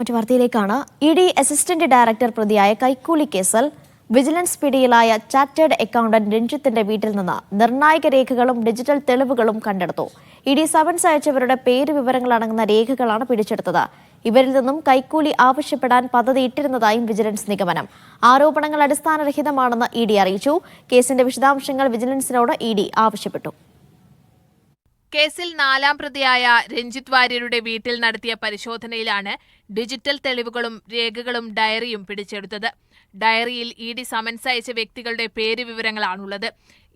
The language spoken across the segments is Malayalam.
മറ്റു വാർത്തയിലേക്കാണ്. ഇഡി അസിസ്റ്റന്റ് ഡയറക്ടർ പ്രതിയായ കൈക്കൂലി കേസിൽ വിജിലൻസ് പിടിയിലായ ചാർട്ടേഡ് അക്കൗണ്ടന്റ് രഞ്ജിത്തിന്റെ വീട്ടിൽ നിന്ന് നിർണായക രേഖകളും ഡിജിറ്റൽ തെളിവുകളും കണ്ടെടുത്തു. ഇഡി സമൻസ് അയച്ചവരുടെ പേര് വിവരങ്ങളടങ്ങുന്ന രേഖകളാണ് പിടിച്ചെടുത്തത്. ഇവരിൽ നിന്നും കൈക്കൂലി ആവശ്യപ്പെടാൻ പദ്ധതിയിട്ടിരുന്നതായും വിജിലൻസ് നിഗമനം. ആരോപണങ്ങൾ അടിസ്ഥാനരഹിതമാണെന്ന് ഇഡി അറിയിച്ചു. കേസിന്റെ വിശദാംശങ്ങൾ വിജിലൻസിനോട് ഇഡി ആവശ്യപ്പെട്ടു. കേസിൽ 4ാം പ്രതിയായ രഞ്ജിത്ത് വാര്യരുടെ വീട്ടിൽ നടത്തിയ പരിശോധനയിലാണ് ഡിജിറ്റൽ തെളിവുകളും രേഖകളും ഡയറിയും പിടിച്ചെടുത്തത്. ഡയറിയിൽ ഇഡി സമൻസ് അയച്ച വ്യക്തികളുടെ പേര് വിവരങ്ങളാണുള്ളത്.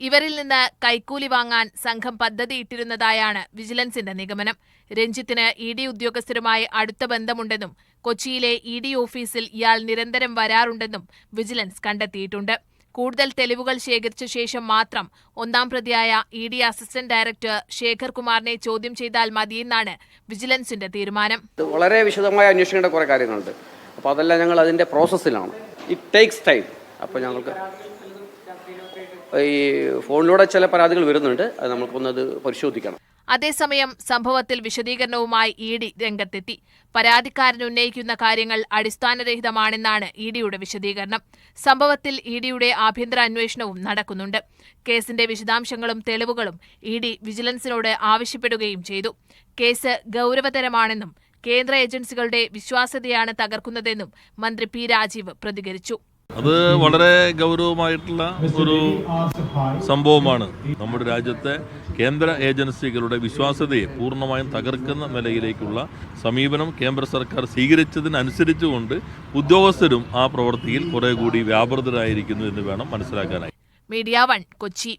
ഇവരിൽ നിന്ന് കൈക്കൂലി വാങ്ങാൻ സംഘം പദ്ധതിയിട്ടിരുന്നതായാണ് വിജിലൻസിന്റെ നിഗമനം. രഞ്ജിത്തിന് ഇഡി ഉദ്യോഗസ്ഥരുമായി അടുത്ത ബന്ധമുണ്ടെന്നും കൊച്ചിയിലെ ഇഡി ഓഫീസിൽ ഇയാൾ നിരന്തരം വരാറുണ്ടെന്നും വിജിലൻസ് കണ്ടെത്തിയിട്ടുണ്ട്. കൂടുതൽ തെളിവുകൾ ശേഖരിച്ച ശേഷം മാത്രം 1ാം പ്രതിയായ ഇഡി അസിസ്റ്റന്റ് ഡയറക്ടർ ശേഖർ കുമാറിനെ ചോദ്യം ചെയ്താൽ മതിയെന്നാണ് വിജിലൻസിന്റെ തീരുമാനം. വളരെ വിശദമായി അന്വേഷിക്കേണ്ട കുറേ കാര്യങ്ങളുണ്ട്. അപ്പോൾ അതെല്ലാം ഞങ്ങൾ അതിൻ്റെ പ്രോസസ്സിലാണ്. It takes time. അപ്പോൾ ഞങ്ങൾക്ക് ഈ ഫോണിലൂടെ ചില പരാതികൾ വരുന്നുണ്ട്. അത് നമുക്കൊന്നത് പരിശോധിക്കണം. അതേസമയം സംഭവത്തിൽ വിശദീകരണവുമായി ഇഡി രംഗത്തെത്തി. പരാതിക്കാരൻ ഉന്നയിക്കുന്ന കാര്യങ്ങൾ അടിസ്ഥാനരഹിതമാണെന്നാണ് ഇഡിയുടെ വിശദീകരണം. സംഭവത്തിൽ ഇഡിയുടെ ആഭ്യന്തര അന്വേഷണവും നടക്കുന്നുണ്ട്. കേസിന്റെ വിശദാംശങ്ങളും തെളിവുകളും ഇഡി വിജിലൻസിനോട് ആവശ്യപ്പെടുകയും ചെയ്തു. കേസ് ഗൗരവതരമാണെന്നും കേന്ദ്ര ഏജൻസികളുടെ വിശ്വാസ്യതയാണ് തകർക്കുന്നതെന്നും മന്ത്രി പി രാജീവ് പ്രതികരിച്ചു. അത് വളരെ ഗൗരവമായിട്ടുള്ള ഒരു സംഭവമാണ്. നമ്മുടെ രാജ്യത്തെ കേന്ദ്ര ഏജൻസികളുടെ വിശ്വാസ്യതയെ പൂർണ്ണമായും തകർക്കുന്ന നിലയിലേക്കുള്ള സമീപനം കേന്ദ്ര സർക്കാർ സ്വീകരിച്ചതിനനുസരിച്ചുകൊണ്ട് ഉദ്യോഗസ്ഥരും ആ പ്രവൃത്തിയിൽ കുറെ കൂടി വ്യാപൃതരായിരിക്കുന്നു എന്ന് വേണം മനസ്സിലാക്കാനായി. മീഡിയ 1 കൊച്ചി.